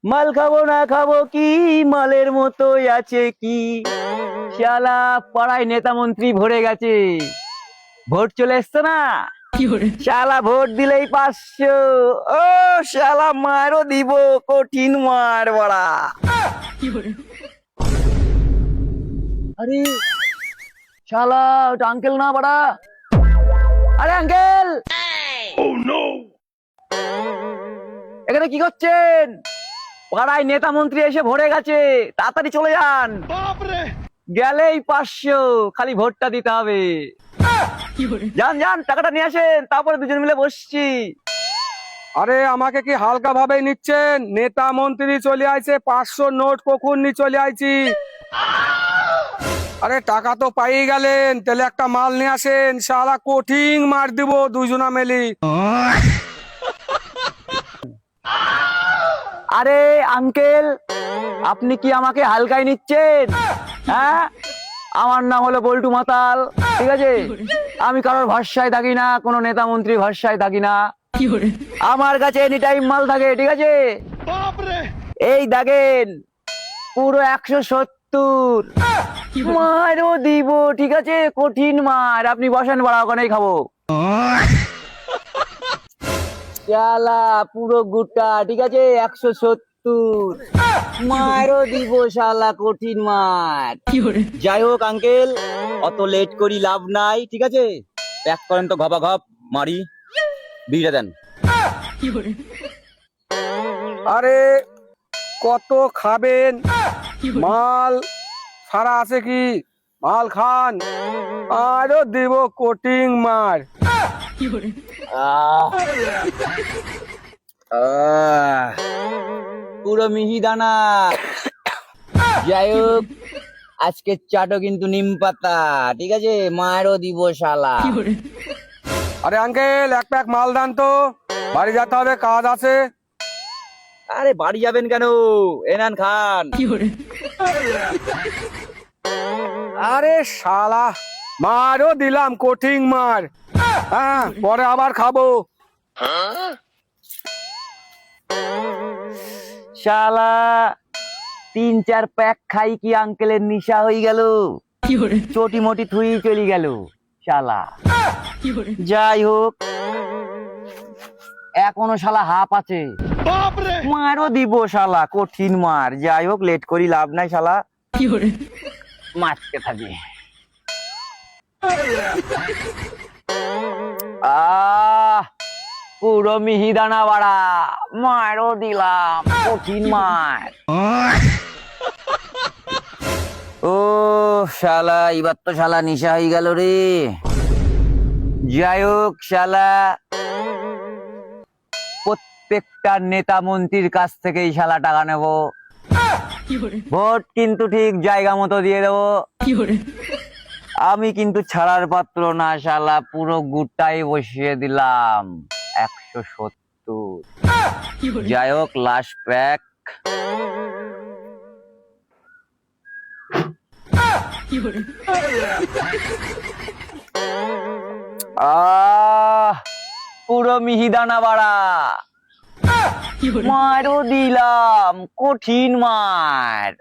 মাল খাবো না খাবো কি, মালের মতোই আছে কি। শালা পাড়ায় নেতা মন্ত্রী ভরে গেছে, ভোট চলে এসছে না। শালা ভোট দিলেই 500। ও শালা মারও দিব, কঠিন মার বড়া। আরে শালা ওটা আঙ্কেল না বড়া। আরে আঙ্কেল, এখানে কি করছেন? পাড়ায় নেতা মন্ত্রী এসে ভরে গেছে, তাড়াতাড়ি চলে যান। গেলেই 500, খালি ভোটটা দিতে হবে। যান যান, টাকাটা নিয়ে আসেন, তারপরে দুজন মিলে বসছি। আরে আমাকে কি হালকা ভাবে নিচ্ছেন? নেতা মন্ত্রী চলে আইছে, 500 নোট কখন নি চলে আইছি। আরে টাকা তো পাই গেলেন, তাহলে একটা মাল নিয়ে আসেন, শালা কঠিন মার দিব দুজনা মেলি। আরে আঙ্কেল, আপনি কি আমাকে হালকায় নিচ্ছেন? হ্যাঁ, আমার নাম হলো বল্টু মাতাল, ঠিক আছে? আমি কারোর ভরসায় থাকি না, কোনো নেতা মন্ত্রী ভরসায় থাকি না। আমার কাছে এনি টাইম মাল থাকে, ঠিক আছে? এই দেখেন, পুরো 170 মারও দিব, ঠিক আছে? কঠিন মার। আপনি বসেন, বাড়া ওখানেই খাবো। শালা পুরো গুটা, ঠিক আছে? 170 মারও দিব, শালা কঠিন মার। যাই হোক আঙ্কেল, অত লেট করি লাভ নাই, ঠিক আছে? প্যাক করেন তো, ঘপা ঘপ মারি, বিড়ে দেন। আরে কত খাবেন? মাল সারা আছে কি? মাল খান, আরো দিব কোটিং মার। আহ, আহ, পুরো মিহিদানা। যাই হোক, আজকে চাটো কিন্তু নিম পাতা, ঠিক আছে? মারও দিব শালা। আরে আঙ্কেল, এক প্যাক মাল দান তো, বাড়ি যেতে হবে, কাজ আছে। আরে বাড়ি যাবেন কেন? এনান খান। আরে শালা মারও দিলাম কোটিং মার, হ্যাঁ পরে আবার খাবো। শালা 3-4 প্যাক খাই কি আঙ্কেলের নিশা হয়ে গেল, চটি মটি থুই চলে গেল শালা। যাই হোক, এখনো শালা হাফ আছে, মারও দিব শালা কঠিন মার। যাই হোক, লেট করি লাভ নাই, শালা মারতে থাকি। পুরো মিহিদানা বাড়া, মারও দিলাম কঠিন মার। ও শালা, এবার তো শালা নিশা হয়ে গেল রে। যাই হোক শালা, প্রত্যেকটা নেতা মন্ত্রীর কাছ থেকেই শালা টাকা নেব, ভোট কিন্তু ঠিক জায়গা মতো দিয়ে দেবো। আমি কিন্তু ছাড়ার পাত্র না শালা, পুরো গুটাই বসিয়ে দিলাম 170। যাই হোক, লাস্ট প্যাক। পুরো মিহিদানা বাড়া, মারও দিলাম কঠিন মার।